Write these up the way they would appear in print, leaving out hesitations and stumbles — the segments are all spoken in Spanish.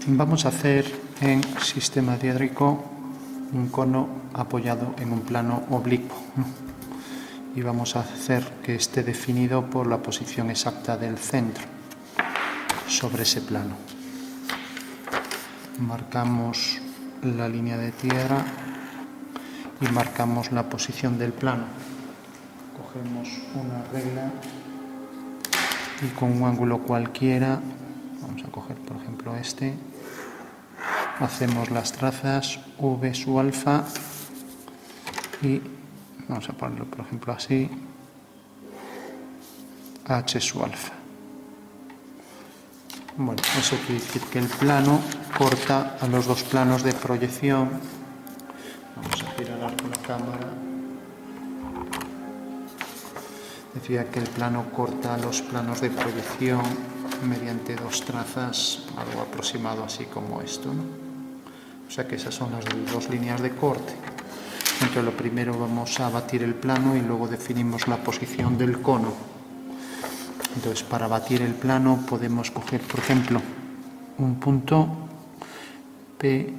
Vamos a hacer en sistema diédrico un cono apoyado en un plano oblicuo, ¿no? Y vamos a hacer que esté definido por la posición exacta del centro sobre ese plano. Marcamos la línea de tierra y marcamos la posición del plano. Cogemos una regla y con un ángulo cualquiera, vamos a coger por ejemplo este, hacemos las trazas V su alfa y vamos a ponerlo por ejemplo así, H su alfa. Bueno, eso quiere decir que el plano corta a los dos planos de proyección. Vamos a girar con la cámara. Decía que el plano corta los planos de proyección mediante dos trazas, algo aproximado así como esto, ¿no? O sea que esas son las dos líneas de corte. Entonces lo primero vamos a batir el plano y luego definimos la posición del cono. Entonces para batir el plano podemos coger por ejemplo un punto P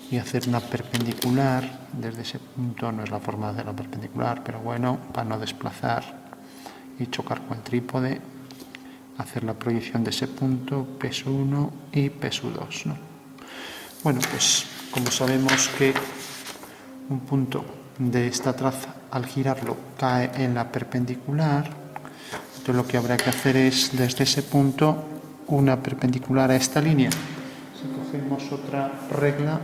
y hacer una perpendicular. Desde ese punto no es la forma de hacer la perpendicular, pero bueno, para no desplazar y chocar con el trípode, hacer la proyección de ese punto, P1 y P2, ¿no? Bueno, pues como sabemos que un punto de esta traza al girarlo cae en la perpendicular, entonces lo que habrá que hacer es desde ese punto una perpendicular a esta línea. Si cogemos otra regla,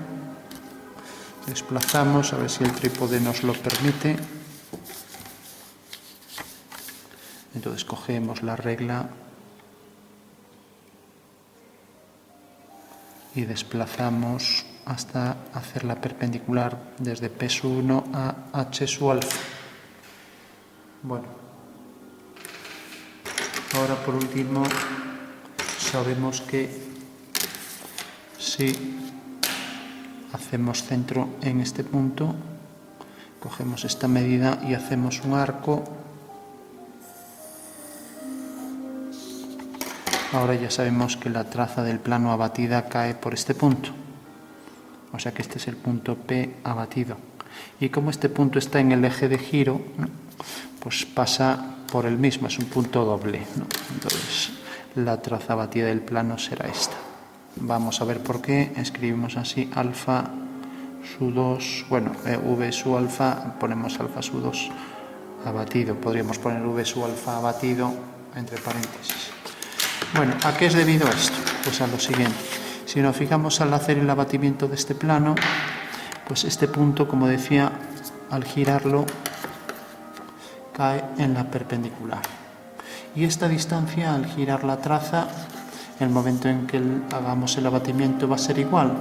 desplazamos, a ver si el trípode nos lo permite. Entonces cogemos la regla y desplazamos hasta hacer la perpendicular desde P1 a H su alfa. Bueno, ahora por último sabemos que si hacemos centro en este punto, cogemos esta medida y hacemos un arco. Ahora ya sabemos que la traza del plano abatida cae por este punto. O sea que este es el punto P abatido. Y como este punto está en el eje de giro, ¿no?, pues pasa por el mismo, es un punto doble, ¿no? Entonces la traza abatida del plano será esta. Vamos a ver por qué. Escribimos así alfa su 2, bueno, V su alfa, ponemos alfa su 2 abatido. Podríamos poner V su alfa abatido entre paréntesis. Bueno, ¿a qué es debido esto? Pues a lo siguiente. Si nos fijamos al hacer el abatimiento de este plano, pues este punto, como decía, al girarlo cae en la perpendicular. Y esta distancia, al girar la traza, el momento en que hagamos el abatimiento va a ser igual.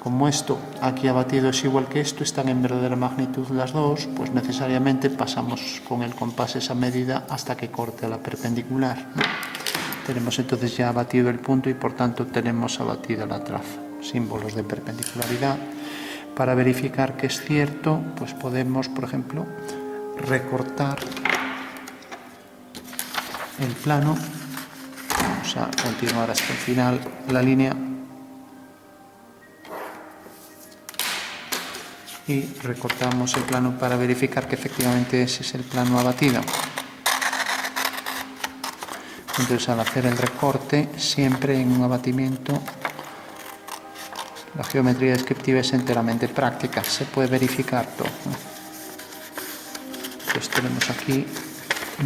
Como esto aquí abatido es igual que esto, están en verdadera magnitud las dos, pues necesariamente pasamos con el compás esa medida hasta que corte a la perpendicular, ¿no? Tenemos entonces ya abatido el punto y por tanto tenemos abatida la traza. Símbolos de perpendicularidad. Para verificar que es cierto, pues podemos, por ejemplo, recortar el plano. Vamos a continuar hasta el final la línea y recortamos el plano para verificar que efectivamente ese es el plano abatido. Entonces al hacer el recorte, siempre en un abatimiento, la geometría descriptiva es enteramente práctica, se puede verificar todo, ¿no? Pues tenemos aquí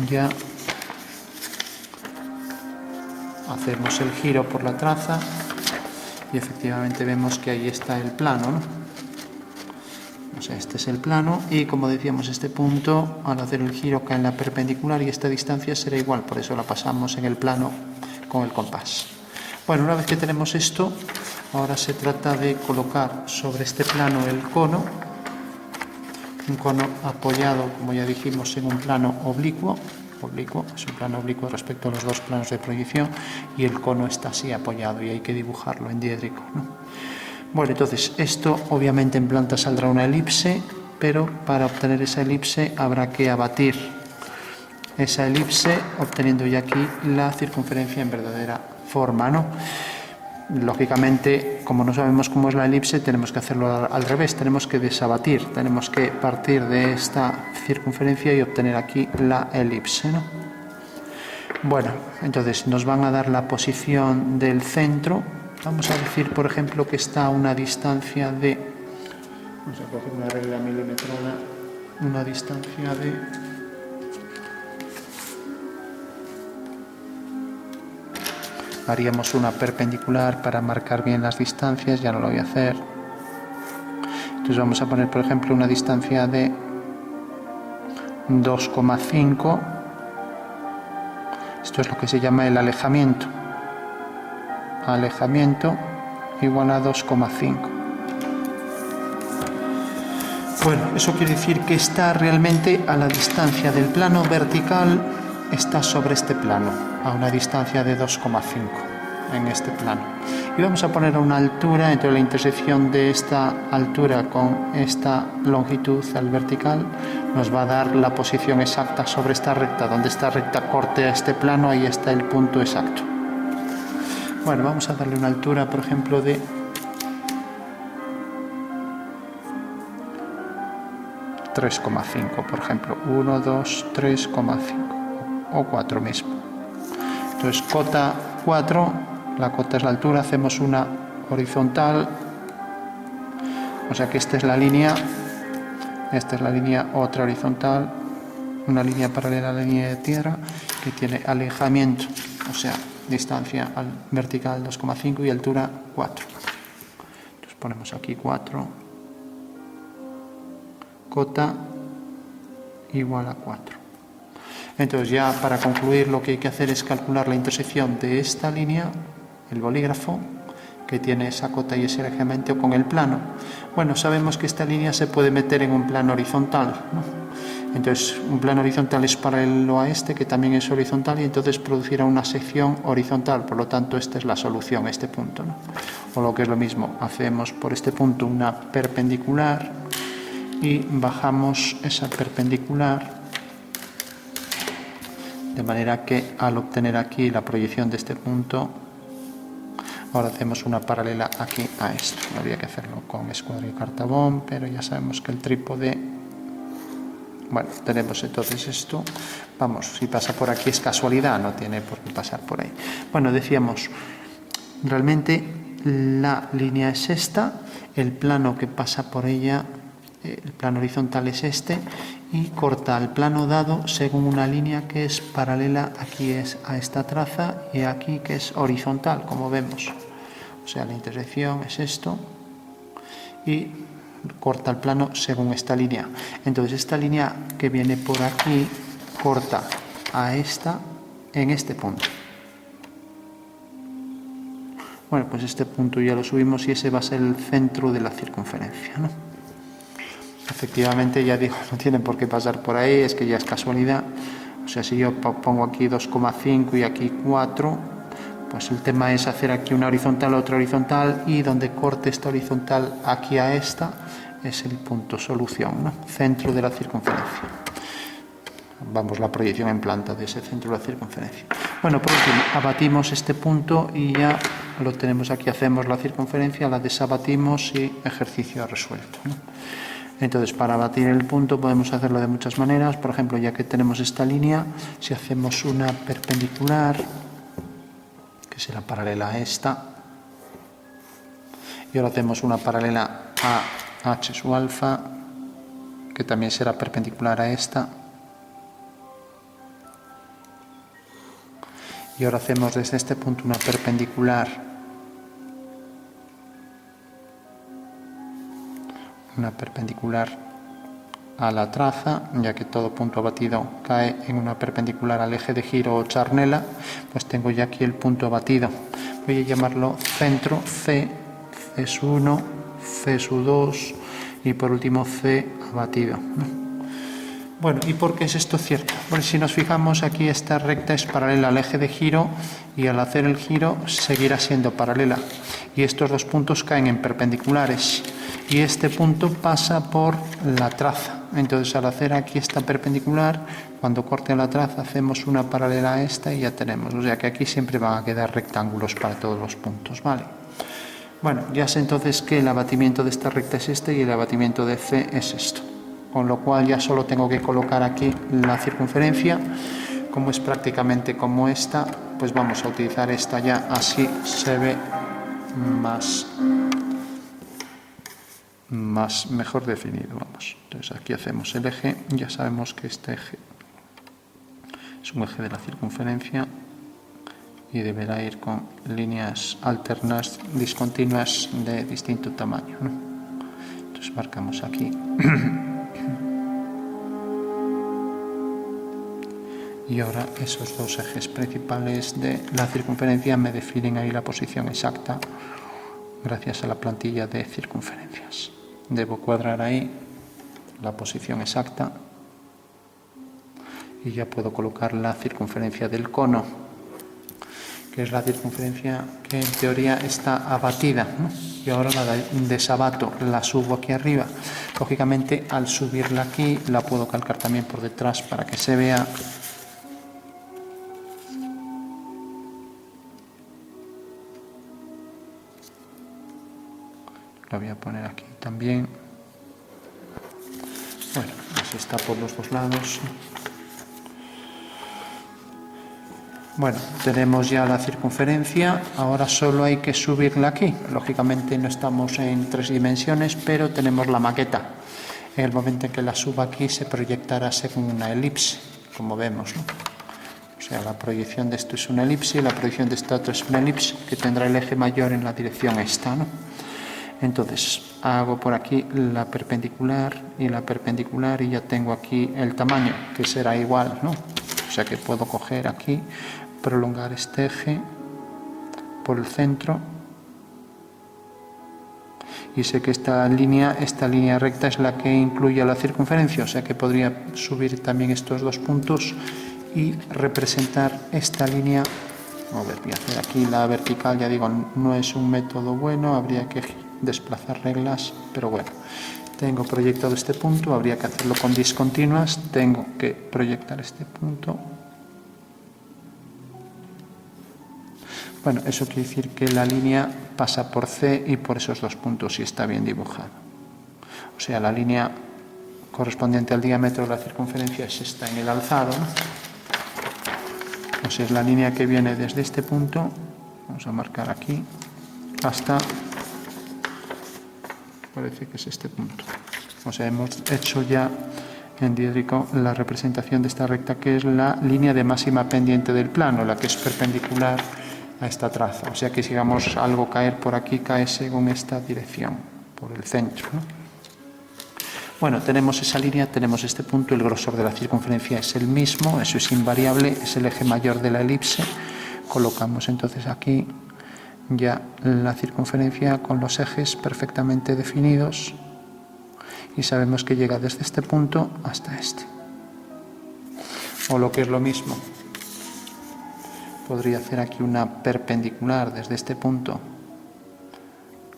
ya, hacemos el giro por la traza y efectivamente vemos que ahí está el plano, ¿no? O sea, este es el plano y como decíamos, este punto al hacer el giro cae en la perpendicular y esta distancia será igual, por eso la pasamos en el plano con el compás. Bueno, una vez que tenemos esto, ahora se trata de colocar sobre este plano el cono, un cono apoyado, como ya dijimos, en un plano oblicuo, es un plano oblicuo respecto a los dos planos de proyección y el cono está así apoyado y hay que dibujarlo en diédrico, ¿no? Bueno, entonces esto obviamente en planta saldrá una elipse, pero para obtener esa elipse habrá que abatir esa elipse obteniendo ya aquí la circunferencia en verdadera forma, ¿no? Lógicamente, como no sabemos cómo es la elipse, tenemos que hacerlo al revés, tenemos que desabatir, tenemos que partir de esta circunferencia y obtener aquí la elipse, ¿no? Bueno, entonces nos van a dar la posición del centro. Vamos a decir, por ejemplo, que está a una distancia de... Vamos a coger una regla milimetrada, una distancia de... Haríamos una perpendicular para marcar bien las distancias, ya no lo voy a hacer. Entonces vamos a poner, por ejemplo, una distancia de 2,5. Esto es lo que se llama el alejamiento. Alejamiento igual a 2,5. Bueno, eso quiere decir que está realmente a la distancia del plano vertical, está sobre este plano, a una distancia de 2,5 en este plano. Y vamos a poner una altura entre la intersección de esta altura con esta longitud al vertical, nos va a dar la posición exacta sobre esta recta. Donde esta recta corte a este plano, ahí está el punto exacto. Bueno, vamos a darle una altura, por ejemplo, de 3,5, por ejemplo, 1, 2, 3,5 o 4 mismo. Entonces, cota 4, la cota es la altura, hacemos una horizontal, o sea que esta es la línea, otra horizontal, una línea paralela a la línea de tierra que tiene alejamiento, o sea, distancia al vertical 2,5 y altura 4. Entonces ponemos aquí 4, cota igual a 4. Entonces ya para concluir lo que hay que hacer es calcular la intersección de esta línea, el bolígrafo, que tiene esa cota y ese alejamiento con el plano. Bueno, sabemos que esta línea se puede meter en un plano horizontal, ¿no? Entonces un plano horizontal es paralelo a este, que también es horizontal, y entonces producirá una sección horizontal, por lo tanto esta es la solución, este punto, ¿no? O lo que es lo mismo, hacemos por este punto una perpendicular y bajamos esa perpendicular, de manera que al obtener aquí la proyección de este punto, ahora hacemos una paralela aquí a esto. Habría que hacerlo con escuadra y cartabón, pero ya sabemos que el trípode... Bueno, tenemos entonces esto. Vamos, si pasa por aquí es casualidad, no tiene por qué pasar por ahí. Bueno, decíamos, realmente la línea es esta, el plano que pasa por ella, el plano horizontal es este, y corta el plano dado según una línea que es paralela, aquí es a esta traza y aquí que es horizontal, como vemos. O sea, la intersección es esto y corta el plano según esta línea. Entonces esta línea que viene por aquí corta a esta en este punto. Bueno, pues este punto ya lo subimos y ese va a ser el centro de la circunferencia, ¿no? Efectivamente, ya digo, no tienen por qué pasar por ahí, es que ya es casualidad. O sea, si yo pongo aquí 2,5 y aquí 4, pues el tema es hacer aquí una horizontal, otra horizontal, y donde corte esta horizontal aquí a esta es el punto solución, ¿no? Centro de la circunferencia. Vamos, la proyección en planta de ese centro de la circunferencia. Bueno, por último, abatimos este punto y ya lo tenemos aquí, hacemos la circunferencia, la desabatimos y ejercicio resuelto, ¿no? Entonces, para batir el punto podemos hacerlo de muchas maneras. Por ejemplo, ya que tenemos esta línea, si hacemos una perpendicular, que será paralela a esta, y ahora hacemos una paralela a h sub alfa, que también será perpendicular a esta, y ahora hacemos desde este punto una perpendicular a la traza, ya que todo punto abatido cae en una perpendicular al eje de giro o charnela, pues tengo ya aquí el punto abatido. Voy a llamarlo centro C, C sub 1, C sub 2 y por último C abatido, ¿no? Bueno, ¿y por qué es esto cierto? Pues si nos fijamos aquí, esta recta es paralela al eje de giro y al hacer el giro seguirá siendo paralela. Y estos dos puntos caen en perpendiculares. y este punto pasa por la traza. Entonces, al hacer aquí esta perpendicular, cuando corte la traza hacemos una paralela a esta y ya tenemos. O sea que aquí siempre van a quedar rectángulos para todos los puntos, ¿vale? Bueno, ya sé entonces que el abatimiento de esta recta es este y el abatimiento de C es esto. Con lo cual ya solo tengo que colocar aquí la circunferencia. Como es prácticamente como esta, pues vamos a utilizar esta ya, así se ve mejor definido, vamos. Entonces aquí hacemos el eje, ya sabemos que este eje es un eje de la circunferencia y deberá ir con líneas alternas discontinuas de distinto tamaño, ¿no? Entonces marcamos aquí y ahora esos dos ejes principales de la circunferencia me definen ahí la posición exacta gracias a la plantilla de circunferencias. Debo cuadrar ahí la posición exacta y ya puedo colocar la circunferencia del cono, que es la circunferencia que en teoría está abatida, ¿no? Y ahora la desabato, la subo aquí arriba. Lógicamente, al subirla aquí, la puedo calcar también por detrás para que se vea. La voy a poner aquí también. Bueno, así está por los dos lados. Bueno, tenemos ya la circunferencia, ahora solo hay que subirla aquí. Lógicamente no estamos en 3 dimensiones, pero tenemos la maqueta. En el momento en que la suba aquí se proyectará según una elipse, como vemos, ¿no? O sea, la proyección de esto es una elipse y la proyección de esta otra es una elipse que tendrá el eje mayor en la dirección esta, ¿no? Entonces, hago por aquí la perpendicular y la perpendicular y ya tengo aquí el tamaño, que será igual, ¿no? O sea que puedo coger aquí, prolongar este eje por el centro y sé que esta línea recta es la que incluye la circunferencia, o sea que podría subir también estos dos puntos y representar esta línea. A ver, voy a hacer aquí la vertical, ya digo, no es un método bueno, habría que desplazar reglas, pero bueno, tengo proyectado este punto, habría que hacerlo con discontinuas, tengo que proyectar este punto. Bueno, eso quiere decir que la línea pasa por C y por esos dos puntos y está bien dibujado. O sea, la línea correspondiente al diámetro de la circunferencia es esta en el alzado, ¿no? O sea, es la línea que viene desde este punto, vamos a marcar aquí, hasta, parece que es este punto. O sea, hemos hecho ya en diédrico la representación de esta recta, que es la línea de máxima pendiente del plano, la que es perpendicular a esta traza. O sea que si digamos algo caer por aquí, cae según esta dirección, por el centro, ¿no? Bueno, tenemos esa línea, tenemos este punto, el grosor de la circunferencia es el mismo, eso es invariable, es el eje mayor de la elipse. Colocamos entonces aquí ya la circunferencia con los ejes perfectamente definidos y sabemos que llega desde este punto hasta este. O lo que es lo mismo, podría hacer aquí una perpendicular desde este punto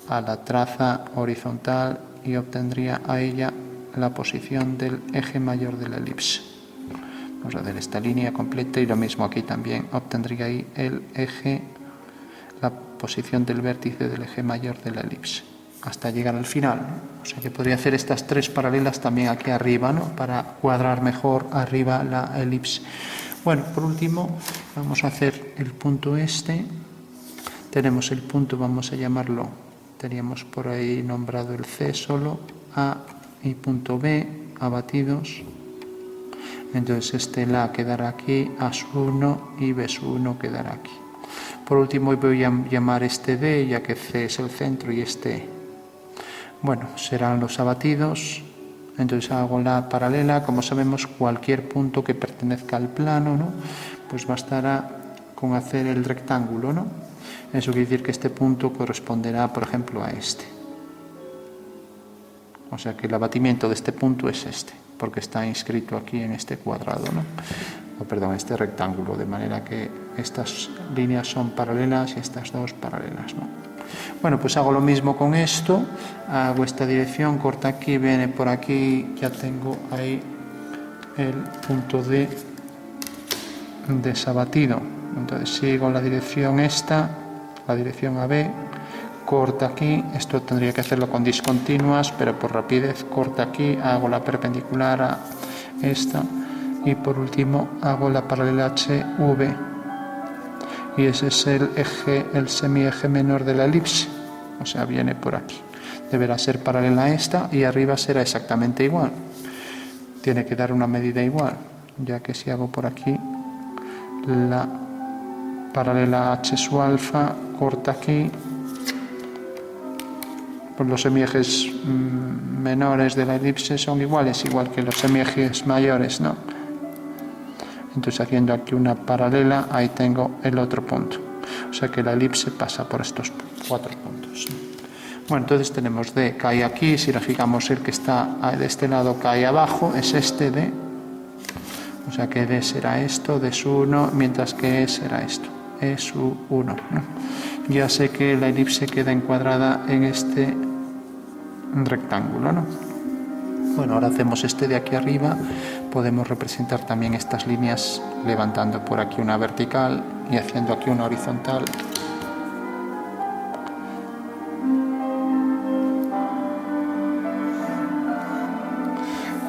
a la traza horizontal y obtendría a ella la posición del eje mayor de la elipse. Vamos a hacer esta línea completa y lo mismo aquí también, obtendría ahí el eje, la posición del vértice del eje mayor de la elipse, hasta llegar al final, ¿no? O sea que podría hacer estas 3 paralelas también aquí arriba, ¿no? Para cuadrar mejor arriba la elipse. Bueno, por último vamos a hacer el punto este. Tenemos el punto, vamos a llamarlo, teníamos por ahí nombrado el C solo, A y punto B, abatidos. Entonces este La quedará aquí, A'1 y B'1 quedará aquí. Por último voy a llamar este D, ya que C es el centro y este, bueno, serán los abatidos. Entonces hago la paralela, como sabemos cualquier punto que pertenezca al plano, ¿no? Pues bastará con hacer el rectángulo, ¿no? Eso quiere decir que este punto corresponderá, por ejemplo, a este. O sea que el abatimiento de este punto es este, porque está inscrito aquí en este cuadrado, ¿no? O perdón, este rectángulo, de manera que estas líneas son paralelas y estas dos paralelas, ¿no? Bueno, pues hago lo mismo con esto, hago esta dirección, corta aquí, viene por aquí, ya tengo ahí el punto de desabatido. Entonces sigo la dirección esta, la dirección AB, corta aquí, esto tendría que hacerlo con discontinuas, pero por rapidez corta aquí, hago la perpendicular a esta y por último hago la paralela HV, y ese es el eje, el semieje menor de la elipse, o sea, viene por aquí. Deberá ser paralela a esta y arriba será exactamente igual. Tiene que dar una medida igual, ya que si hago por aquí la paralela H su alfa, corta aquí, pues los semiejes menores de la elipse son iguales, igual que los semiejes mayores, ¿no? Entonces haciendo aquí una paralela, ahí tengo el otro punto. O sea que la elipse pasa por estos 4 puntos. Bueno, entonces tenemos D cae aquí, si nos fijamos el que está de este lado cae abajo, es este D. O sea que D será esto, D su 1, mientras que E será esto, E su 1, ¿no? Ya sé que la elipse queda encuadrada en este rectángulo, ¿no? Bueno, ahora hacemos este de aquí arriba, podemos representar también estas líneas levantando por aquí una vertical y haciendo aquí una horizontal.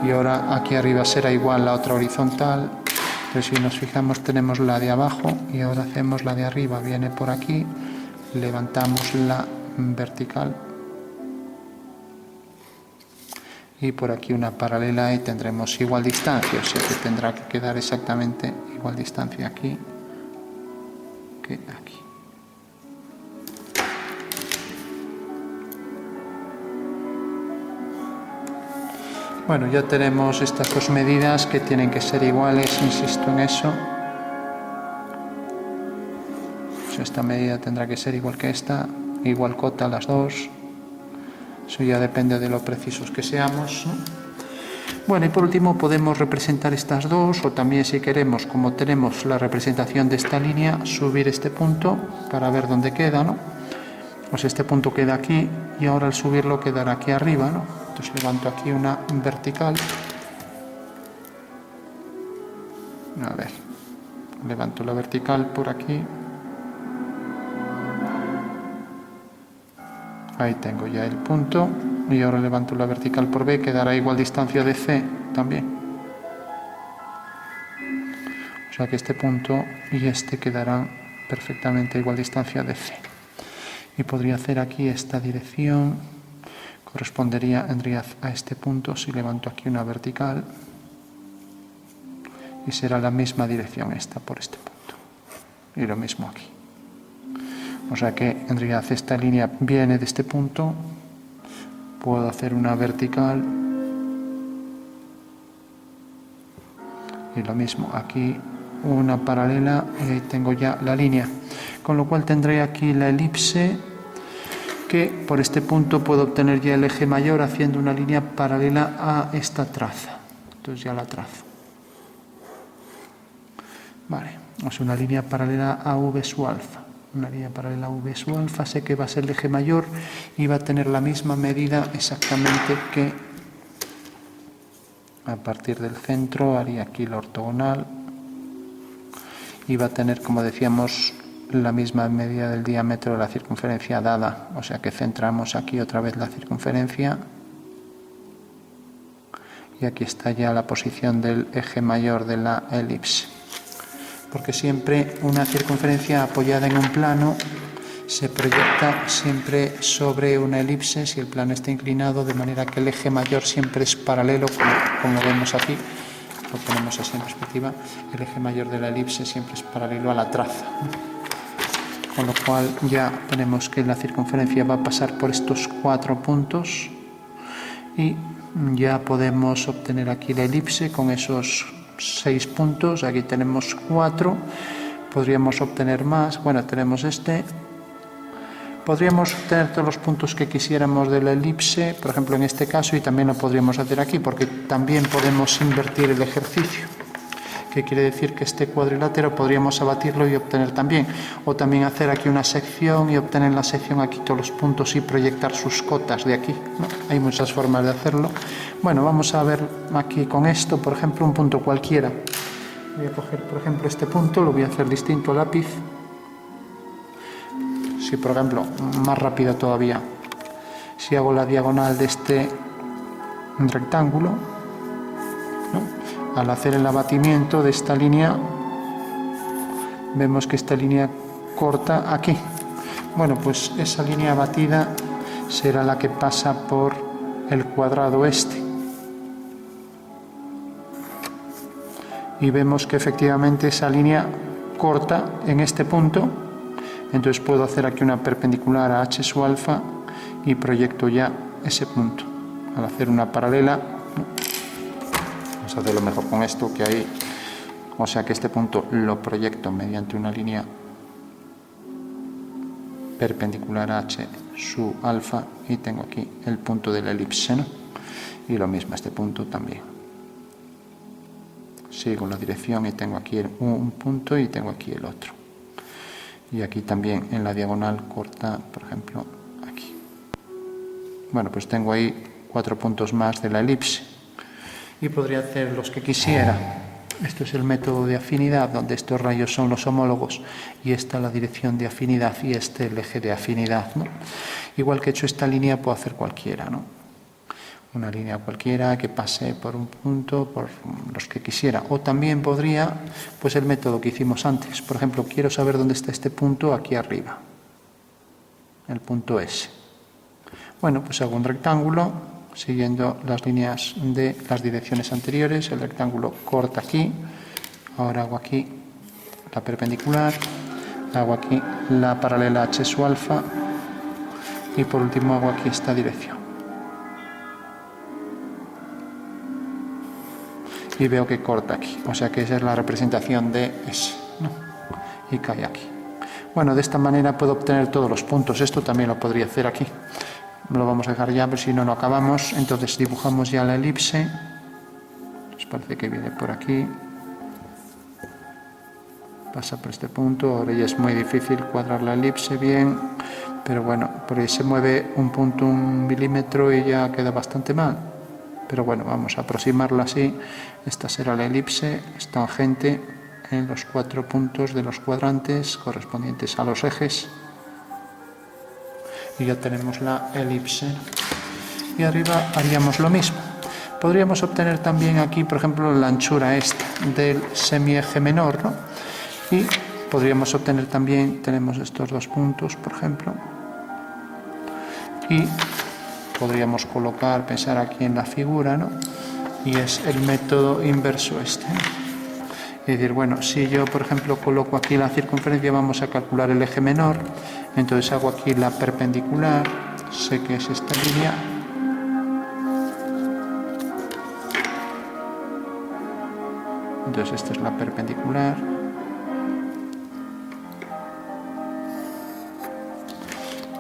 Y ahora aquí arriba será igual la otra horizontal. Entonces si nos fijamos tenemos la de abajo y ahora hacemos la de arriba, viene por aquí, levantamos la vertical y por aquí una paralela y tendremos igual distancia, o sea que tendrá que quedar exactamente igual distancia aquí que aquí. Bueno, ya tenemos estas dos medidas que tienen que ser iguales, insisto en eso. Pues esta medida tendrá que ser igual que esta, igual cota las dos. Eso ya depende de lo precisos que seamos, ¿no? Bueno, y por último podemos representar estas dos, o también si queremos, como tenemos la representación de esta línea, subir este punto para ver dónde queda, ¿no? Pues este punto queda aquí y ahora al subirlo quedará aquí arriba, ¿no? Entonces levanto aquí una vertical. A ver, levanto la vertical por aquí. Ahí tengo ya el punto y ahora levanto la vertical por B, quedará igual distancia de C también. O sea que este punto y este quedarán perfectamente igual distancia de C. Y podría hacer aquí esta dirección, correspondería a este punto si levanto aquí una vertical y será la misma dirección esta por este punto. Y lo mismo aquí. O sea que en realidad esta línea viene de este punto, puedo hacer una vertical y lo mismo aquí una paralela y ahí tengo ya la línea, con lo cual tendré aquí la elipse que por este punto puedo obtener ya el eje mayor haciendo una línea paralela a esta traza. Entonces ya la trazo. Vale, es una línea paralela a V su alfa. Una línea paralela a V su alfa, sé que va a ser el eje mayor y va a tener la misma medida exactamente que a partir del centro, haría aquí la ortogonal y va a tener, como decíamos, la misma medida del diámetro de la circunferencia dada, o sea que centramos aquí otra vez la circunferencia y aquí está ya la posición del eje mayor de la elipse. Porque siempre una circunferencia apoyada en un plano se proyecta siempre sobre una elipse si el plano está inclinado, de manera que el eje mayor siempre es paralelo, como vemos aquí, lo ponemos así en perspectiva, el eje mayor de la elipse siempre es paralelo a la traza. Con lo cual ya tenemos que la circunferencia va a pasar por estos 4 puntos y ya podemos obtener aquí la elipse con esos 6 puntos, aquí tenemos 4, podríamos obtener más, bueno, tenemos este, podríamos obtener todos los puntos que quisiéramos de la elipse, por ejemplo en este caso, y también lo podríamos hacer aquí, porque también podemos invertir el ejercicio. que quiere decir que este cuadrilátero podríamos abatirlo y obtener también, o también hacer aquí una sección y obtener en la sección aquí todos los puntos y proyectar sus cotas de aquí, ¿no? Hay muchas formas de hacerlo. Bueno, vamos a ver aquí con esto, por ejemplo, un punto cualquiera. Voy a coger, por ejemplo, este punto, lo voy a hacer distinto a lápiz. Si, por ejemplo, más rápido todavía, si hago la diagonal de este rectángulo, ¿no? Al hacer el abatimiento de esta línea, vemos que esta línea corta aquí. Bueno, pues esa línea abatida será la que pasa por el cuadrado este. Y vemos que efectivamente esa línea corta en este punto. Entonces puedo hacer aquí una perpendicular a h sub alfa y proyecto ya ese punto. Al hacer una paralela, vamos a hacerlo mejor con esto que ahí, o sea que este punto lo proyecto mediante una línea perpendicular a h sub alfa y tengo aquí el punto de la elipse, ¿no? Y lo mismo este punto también. Sigo la dirección y tengo aquí un punto y tengo aquí el otro. Y aquí también en la diagonal corta, por ejemplo, aquí. Bueno, pues tengo ahí 4 puntos más de la elipse. Y podría hacer los que quisiera. Esto es el método de afinidad, donde estos rayos son los homólogos y esta la dirección de afinidad y este el eje de afinidad, ¿no? Igual que he hecho esta línea, puedo hacer cualquiera, ¿no? Una línea cualquiera que pase por un punto, por los que quisiera. O también podría, pues el método que hicimos antes. Por ejemplo, quiero saber dónde está este punto aquí arriba. El punto S. Bueno, pues hago un rectángulo siguiendo las líneas de las direcciones anteriores. El rectángulo corta aquí. Ahora hago aquí la perpendicular. Hago aquí la paralela h sub alfa. Y por último hago aquí esta dirección. Y veo que corta aquí, o sea que esa es la representación de S, ¿no? Y cae aquí. Bueno, de esta manera puedo obtener todos los puntos. Esto también lo podría hacer aquí. Lo vamos a dejar ya, pero si no, no acabamos. Entonces dibujamos ya la elipse. Nos parece que viene por aquí. Pasa por este punto. Ahora ya es muy difícil cuadrar la elipse bien. Pero bueno, por ahí se mueve un punto, 1 milímetro y ya queda bastante mal. Pero bueno, vamos a aproximarla así. Esta será la elipse, es tangente en los 4 puntos de los cuadrantes correspondientes a los ejes. Y ya tenemos la elipse. Y arriba haríamos lo mismo. Podríamos obtener también aquí, por ejemplo, la anchura esta del semieje menor, ¿no? Y podríamos obtener también, tenemos estos 2 puntos, por ejemplo. Y podríamos colocar, pensar aquí en la figura, ¿no? Y es el método inverso este, ¿no? Es decir, bueno, si yo, por ejemplo, coloco aquí la circunferencia, vamos a calcular el eje menor, entonces hago aquí la perpendicular, sé que es esta línea, entonces esta es la perpendicular,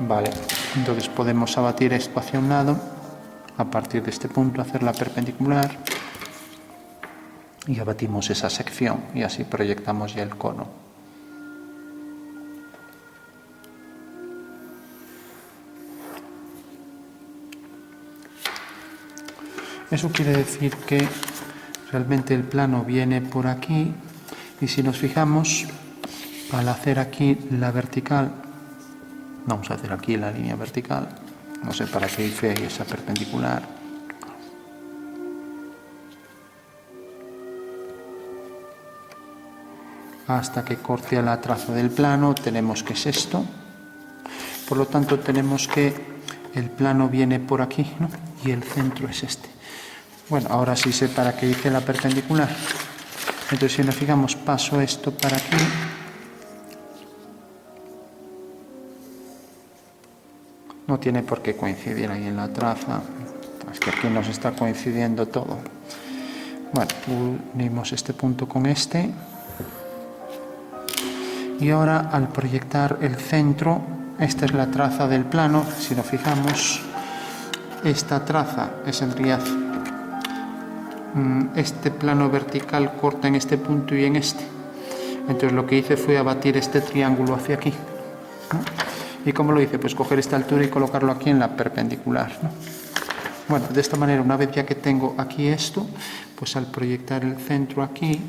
vale. Entonces podemos abatir esto hacia un lado, a partir de este punto hacer la perpendicular y abatimos esa sección y así proyectamos ya el cono. Eso quiere decir que realmente el plano viene por aquí y si nos fijamos, al hacer aquí la vertical, vamos a hacer aquí la línea vertical, no sé para qué hice ahí esa perpendicular. Hasta que corte a la traza del plano, tenemos que es esto. Por lo tanto, tenemos que el plano viene por aquí, ¿no? Y el centro es este. Bueno, ahora sí sé para qué hice la perpendicular. Entonces, si nos fijamos, paso esto para aquí. No tiene por qué coincidir ahí en la traza. Es que aquí nos está coincidiendo todo. Bueno, unimos este punto con este. Y ahora, al proyectar el centro, esta es la traza del plano. Si nos fijamos, esta traza es en realidad este plano vertical corta en este punto y en este. Entonces lo que hice fue abatir este triángulo hacia aquí, ¿no? ¿Y cómo lo hice? Pues coger esta altura y colocarlo aquí en la perpendicular, ¿no? Bueno, de esta manera, una vez ya que tengo aquí esto, pues al proyectar el centro aquí,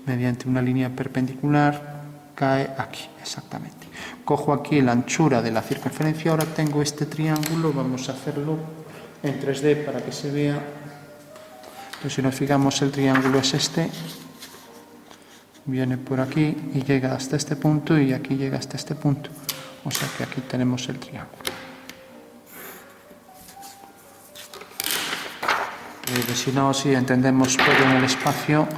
mediante una línea perpendicular, cae aquí, exactamente. Cojo aquí la anchura de la circunferencia, ahora tengo este triángulo, vamos a hacerlo en 3D para que se vea. Entonces, si nos fijamos, el triángulo es este, viene por aquí y llega hasta este punto y aquí llega hasta este punto. O sea que aquí tenemos el triángulo. Si no, si entendemos todo en el espacio,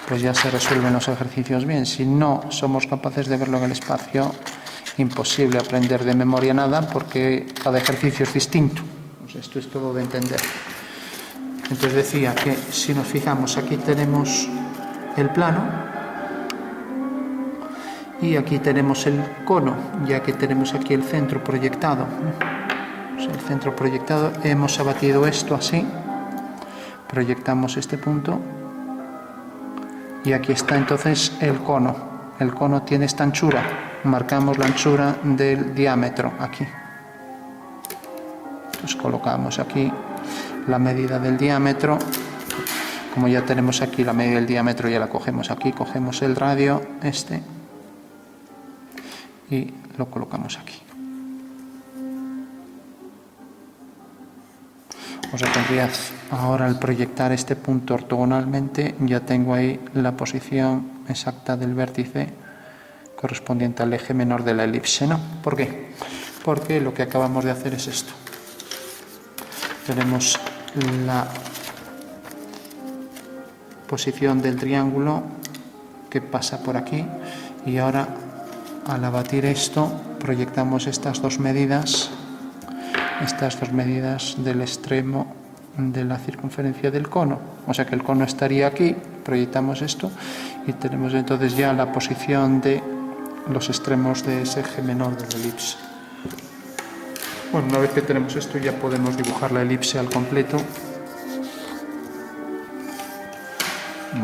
pues ya se resuelven los ejercicios bien. Si no somos capaces de verlo en el espacio, imposible aprender de memoria nada porque cada ejercicio es distinto. Pues esto es todo de entender. Entonces decía que si nos fijamos, aquí tenemos el plano y aquí tenemos el cono, ya que tenemos aquí el centro proyectado. Pues el centro proyectado, hemos abatido esto así. Proyectamos este punto y aquí está entonces el cono. El cono tiene esta anchura, marcamos la anchura del diámetro aquí. Entonces colocamos aquí la medida del diámetro. Como ya tenemos aquí la medida del diámetro, ya la cogemos aquí, cogemos el radio este y lo colocamos aquí. O sea, tendría ahora al proyectar este punto ortogonalmente, ya tengo ahí la posición exacta del vértice correspondiente al eje menor de la elipse, ¿no? ¿Por qué? Porque lo que acabamos de hacer es esto. Tenemos la posición del triángulo que pasa por aquí y ahora al abatir esto proyectamos estas dos medidas del extremo de la circunferencia del cono. O sea que el cono estaría aquí, proyectamos esto y tenemos entonces ya la posición de los extremos de ese eje menor de la elipse. Bueno, una vez que tenemos esto ya podemos dibujar la elipse al completo.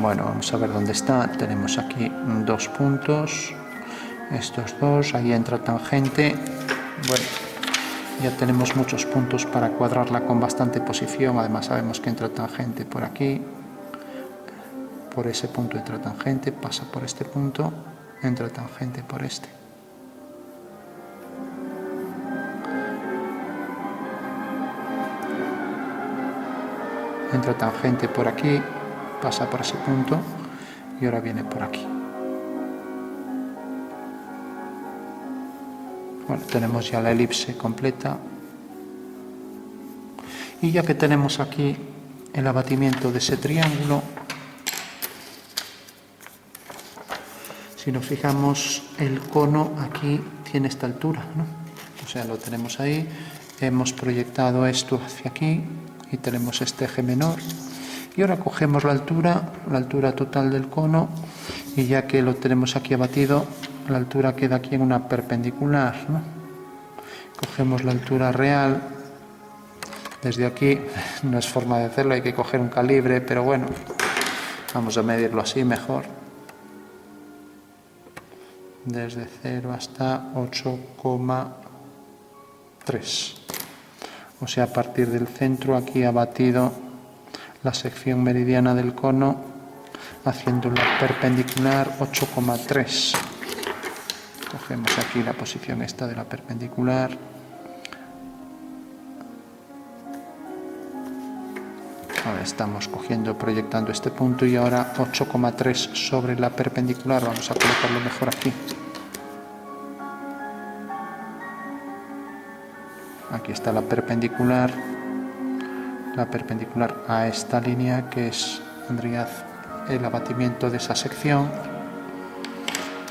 Bueno, vamos a ver dónde está. Tenemos aquí dos puntos, estos dos, ahí entra tangente. Bueno, ya tenemos muchos puntos para cuadrarla con bastante posición. Además sabemos que entra tangente por aquí, por ese punto entra tangente, pasa por este punto, entra tangente por este. Entra tangente por aquí, pasa por ese punto y ahora viene por aquí. Bueno, tenemos ya la elipse completa. Y ya que tenemos aquí el abatimiento de ese triángulo, si nos fijamos, el cono aquí tiene esta altura, ¿no? O sea, lo tenemos ahí, hemos proyectado esto hacia aquí y tenemos este eje menor. Y ahora cogemos la altura total del cono, y ya que lo tenemos aquí abatido, la altura queda aquí en una perpendicular, ¿no? Cogemos la altura real. Desde aquí no es forma de hacerlo, hay que coger un calibre, pero bueno, vamos a medirlo así mejor. Desde 0 hasta 8,3. O sea, a partir del centro aquí abatido la sección meridiana del cono, haciendo la perpendicular 8,3. Cogemos aquí la posición esta de la perpendicular. Ahora estamos proyectando este punto y ahora 8,3 sobre la perpendicular. Vamos a colocarlo mejor aquí. Aquí está la perpendicular a esta línea, que es, tendría el abatimiento de esa sección.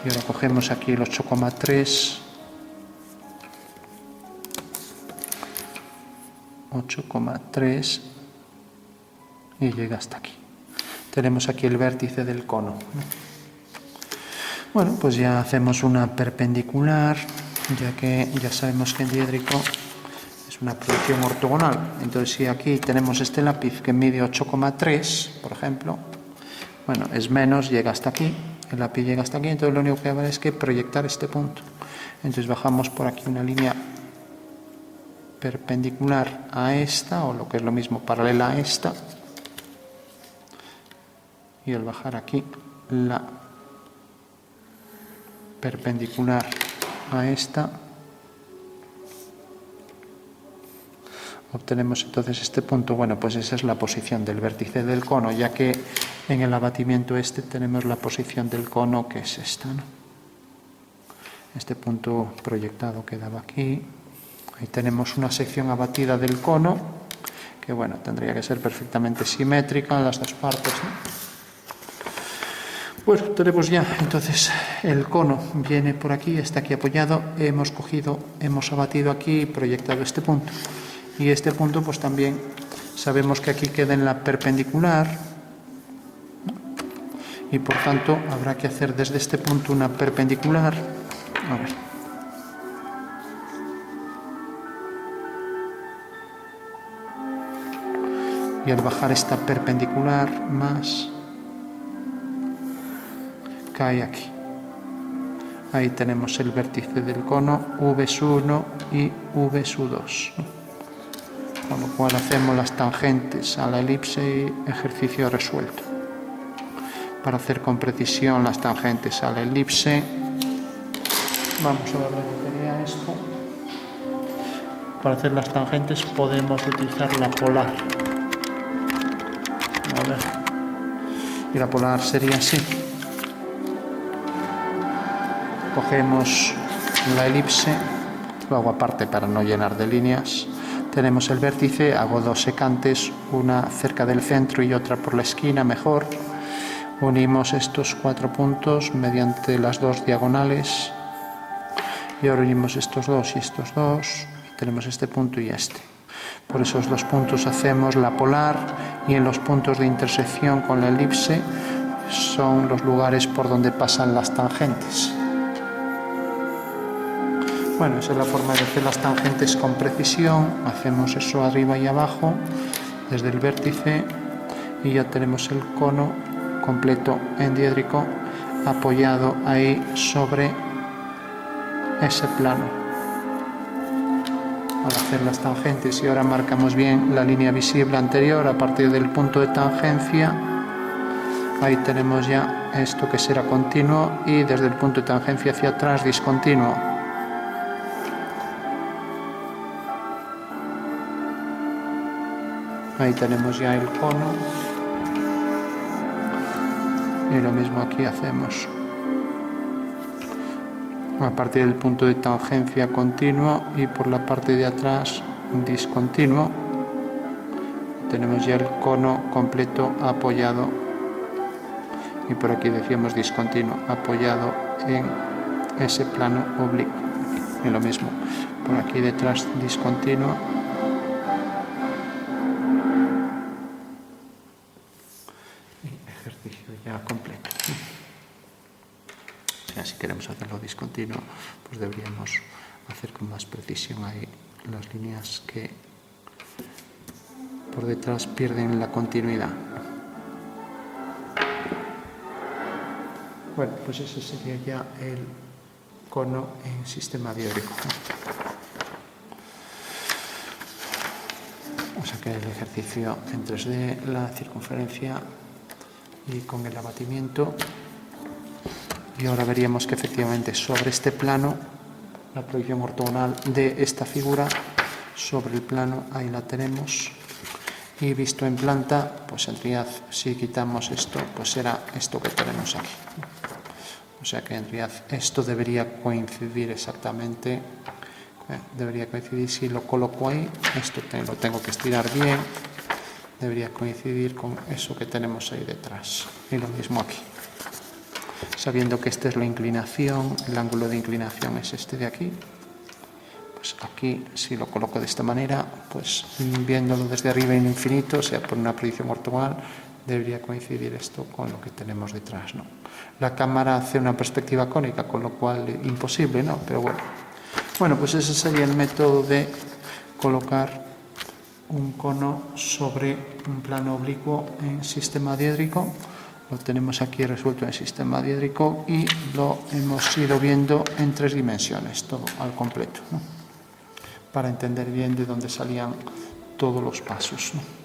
Y ahora cogemos aquí el 8,3. 8,3 y llega hasta aquí. Tenemos aquí el vértice del cono. Bueno, pues ya hacemos una perpendicular, ya que ya sabemos que en diédrico es una proyección ortogonal. Entonces, si aquí tenemos este lápiz que mide 8,3, por ejemplo, bueno, es menos, llega hasta aquí, el lápiz llega hasta aquí, entonces lo único que habrá es que proyectar este punto. Entonces bajamos por aquí una línea perpendicular a esta, o lo que es lo mismo, paralela a esta, y al bajar aquí la perpendicular a esta, obtenemos entonces este punto. Bueno, pues esa es la posición del vértice del cono, ya que en el abatimiento tenemos la posición del cono, que es esta, ¿no? Este punto proyectado quedaba aquí. Ahí tenemos una sección abatida del cono, que bueno, tendría que ser perfectamente simétrica en las dos partes, ¿no? Bueno, tenemos ya entonces el cono, viene por aquí, está aquí apoyado, hemos abatido aquí y proyectado este punto. Y este punto pues también sabemos que aquí queda en la perpendicular, y por tanto habrá que hacer desde este punto una perpendicular. A ver. Y al bajar esta perpendicular más, cae aquí. Ahí tenemos el vértice del cono V1 y V2. Con lo cual hacemos las tangentes a la elipse y ejercicio resuelto. Para hacer con precisión las tangentes a la elipse, vamos a ver lo que tenía esto. Para hacer las tangentes podemos utilizar la polar. A ver. Y la polar sería así. Cogemos la elipse, lo hago aparte para no llenar de líneas. Tenemos el vértice, hago dos secantes, una cerca del centro y otra por la esquina, mejor. Unimos estos 4 puntos mediante las dos diagonales. Y ahora unimos estos dos y estos dos. Y tenemos este punto y este. Por esos dos puntos hacemos la polar, y en los puntos de intersección con la elipse son los lugares por donde pasan las tangentes. Bueno, esa es la forma de hacer las tangentes con precisión. Hacemos eso arriba y abajo, desde el vértice, y ya tenemos el cono completo endiédrico apoyado ahí sobre ese plano. Al hacer las tangentes, y ahora marcamos bien la línea visible anterior a partir del punto de tangencia, ahí tenemos ya esto que será continuo, y desde el punto de tangencia hacia atrás discontinuo. Ahí tenemos ya el cono, y lo mismo aquí hacemos. A partir del punto de tangencia continuo y por la parte de atrás discontinuo. Tenemos ya el cono completo apoyado, y por aquí decíamos discontinuo, apoyado en ese plano oblicuo. Y lo mismo, por aquí detrás discontinuo. Ejercicio ya completo. Si queremos hacerlo discontinuo, pues deberíamos hacer con más precisión ahí las líneas que por detrás pierden la continuidad. Bueno, pues ese sería ya el cono en sistema diórico. O sea que el ejercicio en 3D, la circunferencia y con el abatimiento. Y ahora veríamos que efectivamente sobre este plano, la proyección ortogonal de esta figura sobre el plano, ahí la tenemos. Y visto en planta, pues en realidad si quitamos esto, pues será esto que tenemos aquí. O sea que en realidad esto debería coincidir exactamente. Debería coincidir si lo coloco ahí. Esto lo tengo que estirar bien. Debería coincidir con eso que tenemos ahí detrás. Y lo mismo aquí. Sabiendo que esta es la inclinación, el ángulo de inclinación es este de aquí, pues aquí si lo coloco de esta manera, pues viéndolo desde arriba en infinito, o sea por una proyección ortogonal, debería coincidir esto con lo que tenemos detrás, ¿no? La cámara hace una perspectiva cónica, con lo cual imposible, ¿no? Pero bueno, pues ese sería el método de colocar un cono sobre un plano oblicuo en sistema diédrico. Lo tenemos aquí resuelto en sistema diédrico y lo hemos ido viendo en 3 dimensiones, todo al completo, ¿no? Para entender bien de dónde salían todos los pasos, ¿no?